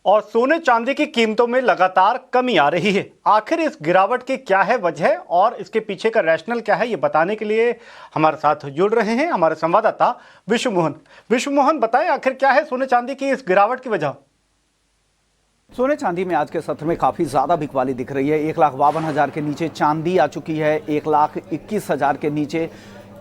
और सोने चांदी की कीमतों में लगातार कमी आ रही है। आखिर इस गिरावट की क्या है वजह और इसके पीछे का रैशनल क्या है, ये बताने के लिए हमारे साथ जुड़ रहे हैं हमारे संवाददाता विश्व मोहन। विश्व मोहन, बताएं आखिर क्या है सोने चांदी की इस गिरावट की वजह। सोने चांदी में आज के सत्र में काफी ज्यादा बिकवाली दिख रही है। 1,52,000 के नीचे चांदी आ चुकी है, 1,21,000 के नीचे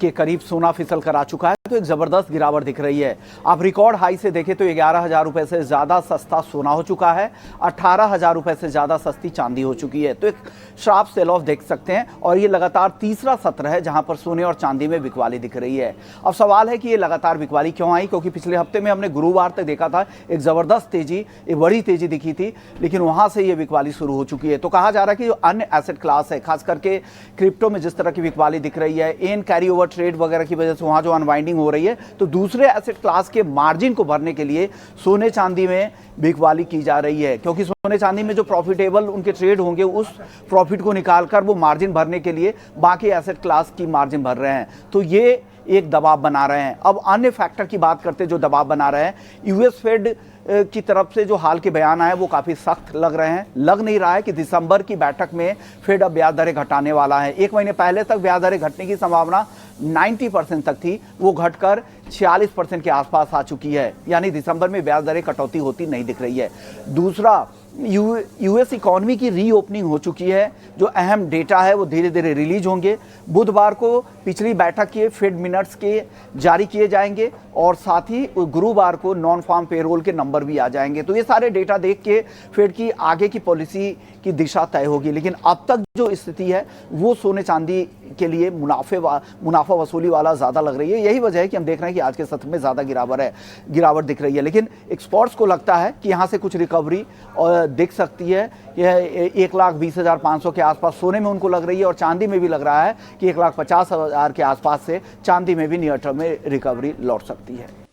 के करीब सोना फिसल कर आ चुका है। तो एक जबरदस्त गिरावट दिख रही है। आप रिकॉर्ड हाई से देखें तो 11,000 रुपए से ज्यादा सस्ता सोना हो चुका है, 18,000 रुपए से ज्यादा सस्ती चांदी हो चुकी है। तो एक शार्प सेल ऑफ देख सकते हैं और ये लगातार तीसरा सत्र है जहां पर सोने और चांदी में बिकवाली दिख रही है। अब सवाल है कि ये लगातार बिकवाली क्यों आई, क्योंकि पिछले हफ्ते में हमने गुरुवार तक देखा था एक जबरदस्त तेजी, एक बड़ी तेजी दिखी थी, लेकिन वहां से ये बिकवाली शुरू हो चुकी है। तो कहा जा रहा है कि जो अन्य एसेट क्लास है, खास करके क्रिप्टो में जिस तरह की बिकवाली दिख रही है, इन कैरी ओवर ट्रेड वगैरह की वजह से वहां जो अनवाइंडिंग हो रही है, तो दूसरे एसेट क्लास के मार्जिन को भरने के लिए सोने चांदी में बिकवाली की जा रही है। क्योंकि सोने चांदी में जो प्रॉफिटेबल उनके ट्रेड होंगे, उस प्रॉफिट को निकालकर वो मार्जिन भरने के लिए बाकी एसेट क्लास की मार्जिन भर रहे हैं। तो ये एक दबाव बना रहे हैं। अब अन्य फैक्टर की बात करते जो दबाव बना रहे हैं, यूएस फेड की तरफ से जो हाल के बयान आए वो काफी सख्त लग रहे हैं। लग नहीं रहा है कि दिसंबर की बैठक में फेड अब ब्याज दरें घटाने वाला है। एक महीने पहले तक ब्याज दरें घटने की संभावना 90% तक थी, वो घटकर 46% के आसपास आ चुकी है। यानी दिसंबर में ब्याज दरें कटौती होती नहीं दिख रही है। दूसरा, यूएस इकोनॉमी की रीओपनिंग हो चुकी है। जो अहम डेटा है वो धीरे धीरे रिलीज होंगे। बुधवार को पिछली बैठक के फेड मिनट्स के जारी किए जाएंगे और साथ ही गुरुवार को नॉन फार्म पेरोल के नंबर भी आ जाएंगे। तो ये सारे डेटा देख के फेड की आगे की पॉलिसी की दिशा तय होगी। लेकिन अब तक जो स्थिति है वो सोने चांदी के लिए मुनाफा वसूली वाला ज्यादा लग रही है। यही वजह है कि हम देख रहे हैं कि आज के सत्र में ज्यादा गिरावट दिख रही है। लेकिन एक्सपर्ट्स को लगता है कि यहाँ से कुछ रिकवरी दिख सकती है। यह 1,20,500 के आसपास सोने में उनको लग रही है और चांदी में भी लग रहा है कि 1,50,000 के आसपास से चांदी में भी नियर टर्म में रिकवरी लौट सकती है।